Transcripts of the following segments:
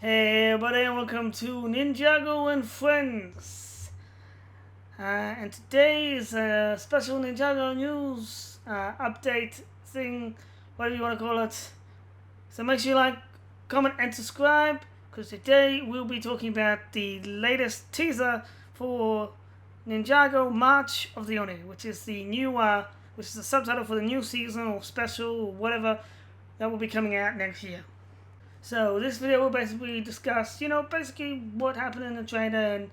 Hey everybody and welcome to Ninjago and Friends. And today is a special Ninjago news update thing, whatever you want to call it. So make sure you like, comment and subscribe, because today we'll be talking about the latest teaser for Ninjago March of the Oni, which is the new, which is the subtitle for the new season or special or whatever that will be coming out next year. So this video will basically discuss, basically what happened in the trailer and,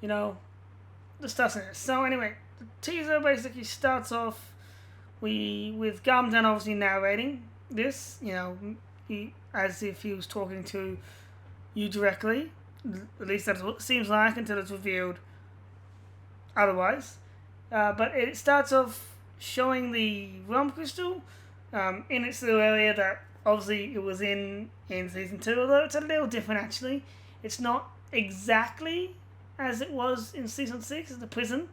the stuff in it. So anyway, the teaser basically starts off with Garmdan obviously narrating this, as if he was talking to you directly. At least that's what it seems like until it's revealed otherwise. But it starts off showing the realm crystal in its little area that obviously it was in season 2, although it's a little different actually. It's not exactly as it was in season 6 as the prison.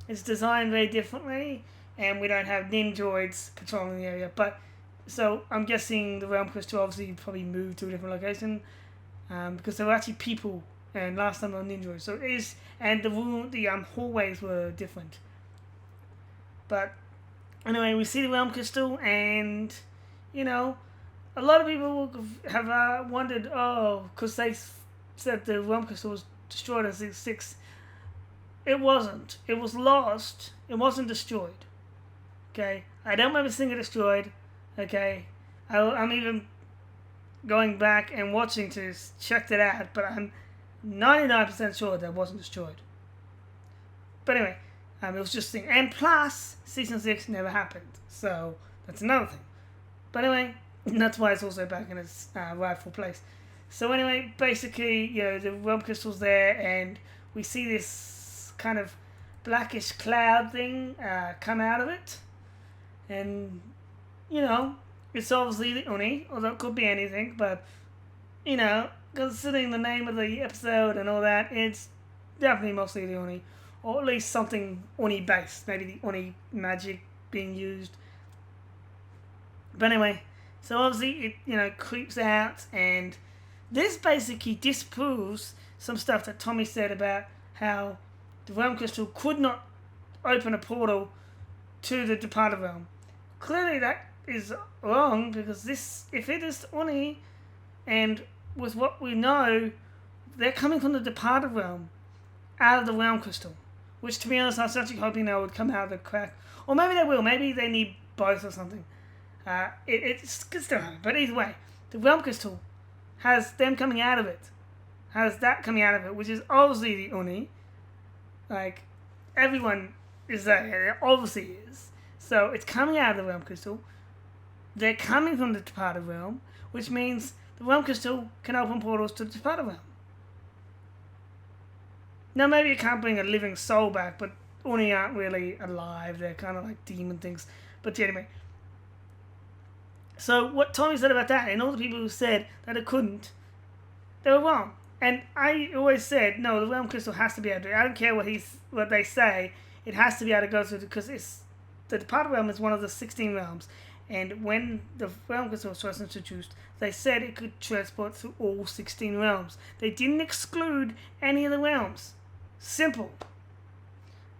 It's designed very differently, and we don't have ninjoids patrolling the area. But so I'm guessing the realm crystal obviously probably moved to a different location because there were actually people, and last time there were ninjoids. So it is, and the hallways were different. But anyway, we see the realm crystal, and a lot of people have wondered, because they said the realm crystal was destroyed in season 6. It wasn't. It was lost. It wasn't destroyed. Okay? I don't remember seeing it destroyed. Okay? I'm even going back and watching to check that out, but I'm 99% sure that it wasn't destroyed. But anyway, it was just a thing. And plus, season 6 never happened. So, that's another thing. But anyway, that's why it's also back in its rightful place. So anyway, basically, the realm crystal's there, and we see this kind of blackish cloud thing come out of it. And, it's obviously the Oni, although it could be anything, but, considering the name of the episode and all that, it's definitely mostly the Oni. Or at least something Oni-based, maybe the Oni magic being used. But anyway, so obviously it creeps out, and this basically disproves some stuff that Tommy said about how the realm crystal could not open a portal to the departed realm. Clearly that is wrong, because if it is Oni, and with what we know, they're coming from the departed realm out of the realm crystal, which to be honest I was actually hoping they would come out of the crack, or maybe they will, maybe they need both or something. It's still happen, but either way, the realm crystal has them coming out of it, has that coming out of it, which is obviously the Oni. Like, everyone is there, it obviously is. So it's coming out of the realm crystal. They're coming from the departed realm, which means the realm crystal can open portals to the departed realm. Now maybe it can't bring a living soul back, but Oni aren't really alive. They're kind of like demon things. But anyway. So what Tommy said about that, and all the people who said that it couldn't, they were wrong. And I always said, no, the realm crystal has to be able to. I don't care what they say. It has to be able to go through, because the departed realm is one of the 16 realms. And when the realm crystal was first introduced, they said it could transport through all 16 realms. They didn't exclude any of the realms. Simple.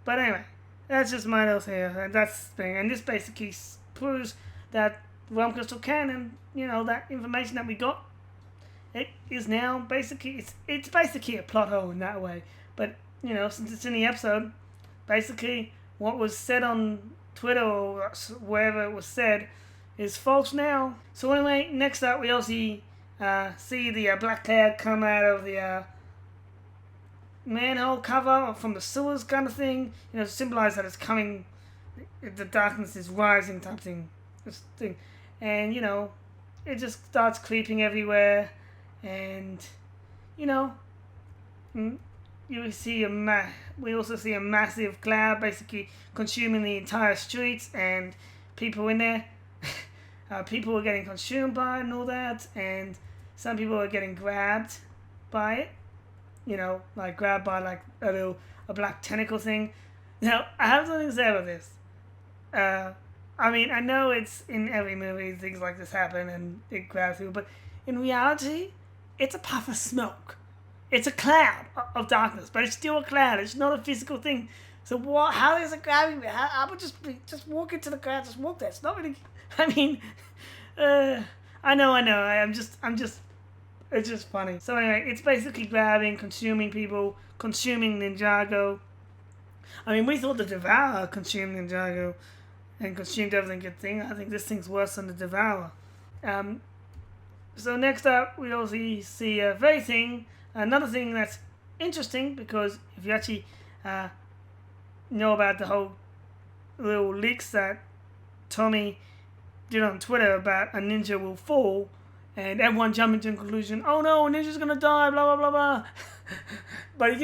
But anyway, that's just my notes here, and that's the thing. And this basically proves that the realm crystal can, and that information that we got, it is now basically it's basically a plot hole in that way. But since it's in the episode, basically what was said on Twitter or wherever it was said is false now. So anyway, next up we also see the black cloud come out of the manhole cover from the sewers kind of thing, to symbolize that it's coming, the darkness is rising type thing. This thing. And it just starts creeping everywhere, and we also see a massive cloud basically consuming the entire streets, and people in there, people are getting consumed by it and all that, and some people are getting grabbed by it, like grabbed by like a black tentacle thing. Now I have something to say about this. I mean, I know it's in every movie things like this happen and it grabs people, but in reality, it's a puff of smoke. It's a cloud of darkness, but it's still a cloud. It's not a physical thing. So what? How is it grabbing me? I would just walk into the crowd, just walk there. It's not really. I mean, I know. I'm just. It's just funny. So anyway, it's basically grabbing, consuming people, consuming Ninjago. I mean, we thought the Devourer consumed Ninjago and consumed everything good thing. I think this thing's worse than the Devourer. So next up, we also see another thing that's interesting, because if you actually know about the whole little leaks that Tommy did on Twitter about a ninja will fall, and everyone jumped into a conclusion, oh no, a ninja's gonna die, blah blah blah blah. But he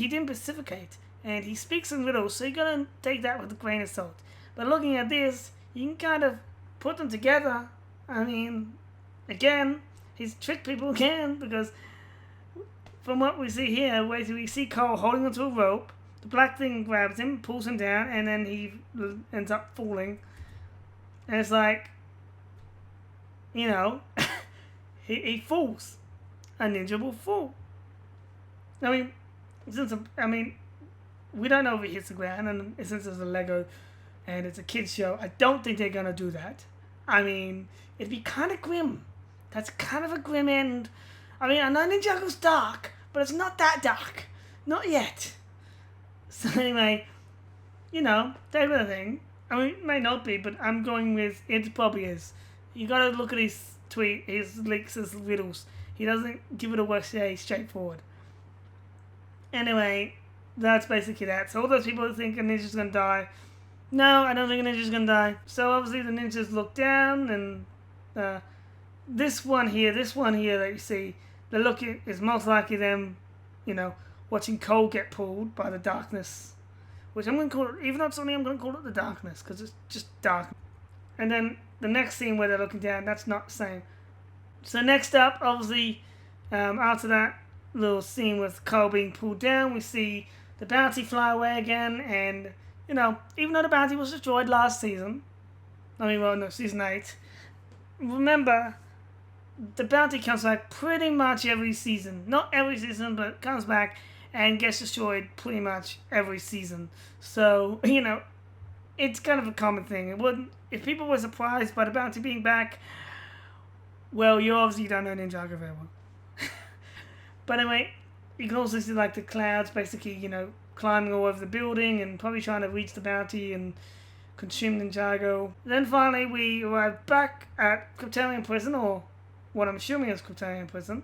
didn't pacificate, and he speaks in riddles, so you gotta take that with a grain of salt. But looking at this, you can kind of put them together. I mean, again, he's tricked people again, because from what we see here, we see Cole holding onto a rope, the black thing grabs him, pulls him down, and then he ends up falling. And it's like, you know, he falls. A ninja will fall. I mean, we don't know if it hits the ground, and since it's a Lego and it's a kid's show, I don't think they're gonna do that. I mean, it'd be kind of grim. That's kind of a grim end. I mean, I know Ninjago's dark, but it's not that dark. Not yet. So anyway, you know, that kind of thing. I mean, it may not be, but I'm going with it probably is. You gotta look at his tweet, his leaks, his riddles. He doesn't give it away straightforward. Anyway, that's basically that. So all those people who think a ninja's gonna die, no, I don't think a ninja's gonna die. So obviously the ninjas look down, and this one here that you see, the look is most likely them, you know, watching Cole get pulled by the darkness, which I'm going to call it, even though it's only, I'm going to call it the darkness, because it's just dark. And then the next scene where they're looking down, that's not the same. So next up, obviously, after that little scene with Cole being pulled down, we see the bounty fly away again, and, you know, even though the bounty was destroyed last season, season 8, remember, the bounty comes back pretty much every season. Not every season, but it comes back and gets destroyed pretty much every season. So, you know, it's kind of a common thing. It wouldn't, if people were surprised by the bounty being back, well, you obviously don't know Ninjago very well. But anyway, you can also see like the clouds basically, you know, climbing all over the building and probably trying to reach the bounty and consume Ninjago. Then finally we arrive back at Kryptonian Prison, or what I'm assuming is Kryptonian Prison,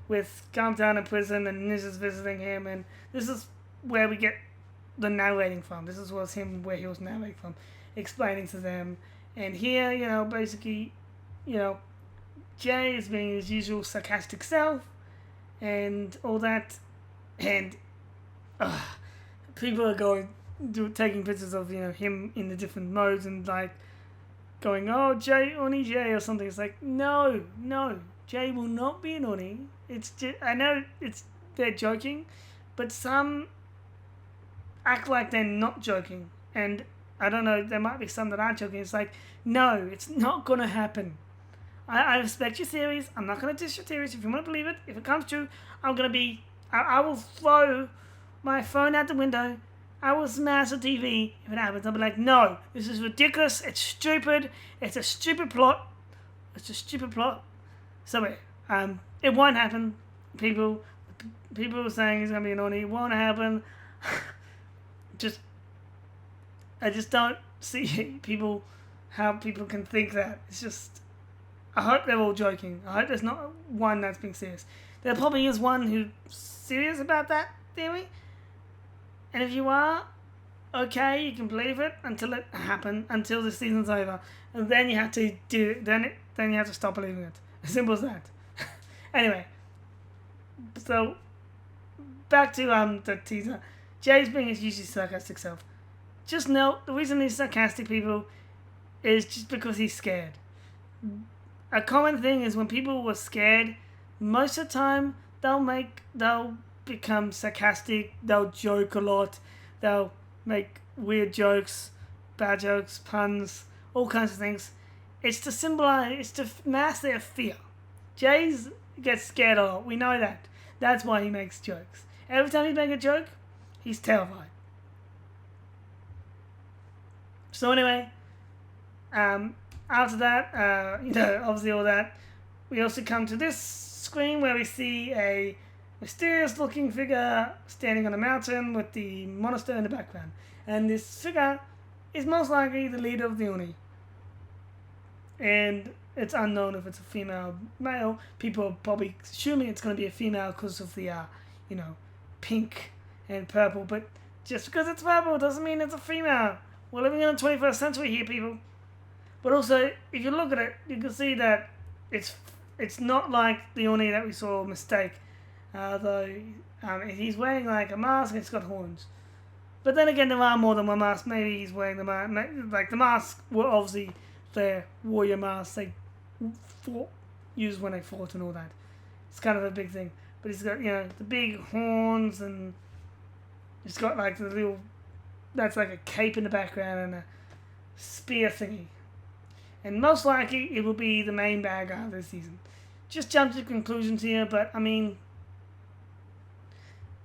with Calm Down in prison and Ninja's visiting him, and this is where we get the narrating from. This was him where he was narrating from, explaining to them. And here, you know, basically, you know, Jay is being his usual sarcastic self and all that, and people are taking pictures of, you know, him in the different modes and like going, oh, Jay, Oni Jay or something. It's like, no, Jay will not be an Oni. It's just, I know they're joking, but some act like they're not joking, and I don't know, there might be some that are joking. It's like, no, it's not gonna happen. I respect your theories. I'm not gonna diss your theories. If you want to believe it, if it comes true, I will throw my phone out the window. I will smash the TV if it happens. I'll be like, no, this is ridiculous. It's stupid. It's a stupid plot. So it won't happen. People are saying he's gonna be an Oni. It won't happen. I just don't see how people can think that. It's just, I hope they're all joking. I hope there's not one that's being serious. There probably is one who's serious about that theory. And if you are, okay, you can believe it until it happens, until the season's over. And then you have to do it. Then you have to stop believing it. As simple as that. Anyway. So, back to the teaser. Jay's being his usually sarcastic self. Just note, the reason he's sarcastic, people, is just because he's scared. A common thing is when people were scared, most of the time, they'll become sarcastic, they'll joke a lot, they'll make weird jokes, bad jokes, puns, all kinds of things. It's to symbolize, it's to mask their fear. Jay's He gets scared a lot. We know that. That's why he makes jokes. Every time he makes a joke, he's terrified. So anyway, after that, obviously all that, we also come to this screen where we see a mysterious-looking figure standing on a mountain with the monastery in the background. And this figure is most likely the leader of the Oni. And it's unknown if it's a female or male. People are probably assuming it's going to be a female because of the, pink and purple. But just because it's purple doesn't mean it's a female. We're living in the 21st century here, people. But also, if you look at it, you can see that it's not like the Oni that we saw Mistake. Though he's wearing like a mask and it's got horns. But then again, there are more than one mask. Maybe he's wearing the mask. Like the masks were obviously their warrior masks they used when they fought and all that. It's kind of a big thing. But he's got the big horns and he's got like the little. That's like a cape in the background and a spear thingy. And most likely it will be the main bad guy of this season. Just jump to conclusions here, but I mean,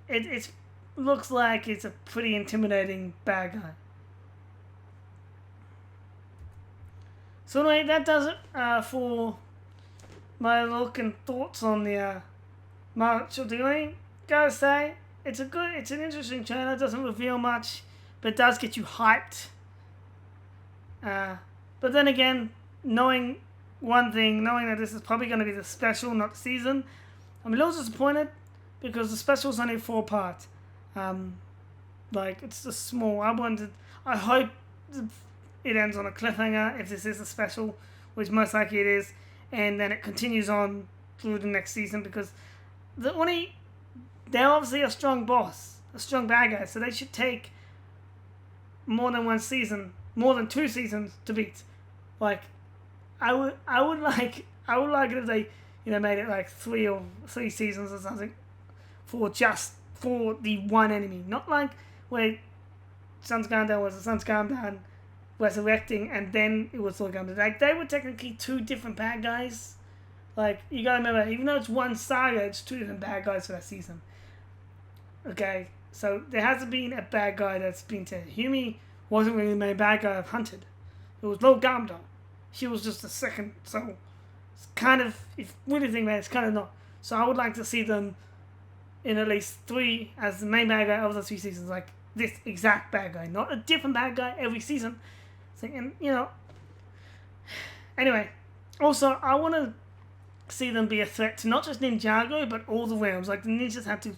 it looks like it's a pretty intimidating bad guy. So anyway, that does it for my look and thoughts on the March of the Oni. Gotta say, it's an interesting trailer. It doesn't reveal much, but it does get you hyped. But then again, knowing that this is probably going to be the special, not the season, I'm a little disappointed because the special is only 4-part. It's just small. I hope it ends on a cliffhanger if this is a special, which most likely it is, and then it continues on through the next season because the Oni, they're obviously a strong boss, a strong bad guy, so they should take more than 2 seasons to beat. Like, I would like it if they made it like 3 seasons or something for the one enemy, not like where Sun's Gone Down was the Sun's Gone Down resurrecting and then it was all gone down. Like they were technically 2 different bad guys. Like you gotta remember, even though it's one saga, it's 2 different bad guys for that season. Okay, so there hasn't been a bad guy that's been to Humi wasn't really the main bad guy of Hunted. It was Lo Gamda. She was just the second, so it's kind of, if you really think about it, it's kind of not. So I would like to see them in at least 3 as the main bad guy of the 3 seasons, like this exact bad guy, not a different bad guy every season. So, and anyway, also I want to see them be a threat to not just Ninjago but all the realms. Like the ninjas have to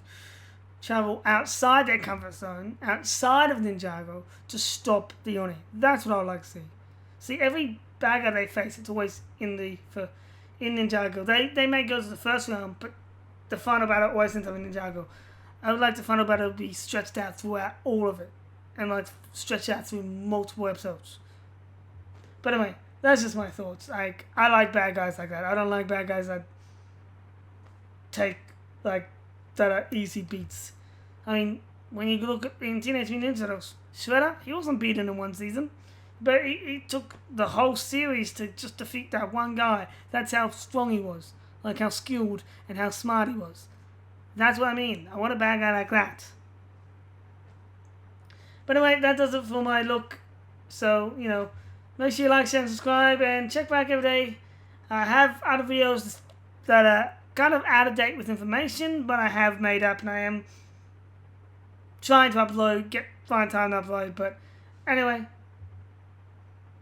travel outside their comfort zone, outside of Ninjago, to stop the Oni. That's what I would like to see. See, every bad guy they face, it's always in Ninjago. They may go to the first round, but the final battle always ends up in Ninjago. I would like the final battle to be stretched out throughout all of it, and like stretched out through multiple episodes. But anyway, that's just my thoughts. Like, I like bad guys like that. I don't like bad guys that that are easy beats. I mean, when you look at in Teenage Mutant Ninja Turtles, Shredder, he wasn't beaten in one season. But he took the whole series to just defeat that one guy. That's how strong he was. Like how skilled and how smart he was. That's what I mean. I want a bad guy like that. But anyway, that does it for my look. So, make sure you like, share, and subscribe. And check back every day. I have other videos that are kind of out of date with information, but I have made up. And I am trying to find time to upload. But anyway.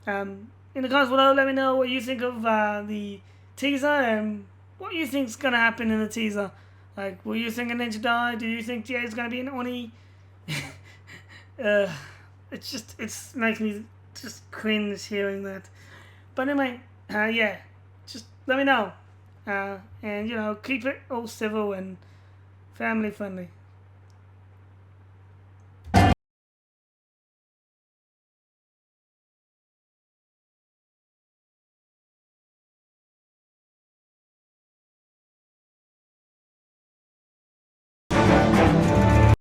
In the comments below, let me know what you think of the teaser and what you think's gonna happen in the teaser. Like, will you think a ninja die? Do you think Jay's gonna be an Oni? It's makes me just cringe hearing that. But anyway, just let me know. And keep it all civil and family friendly.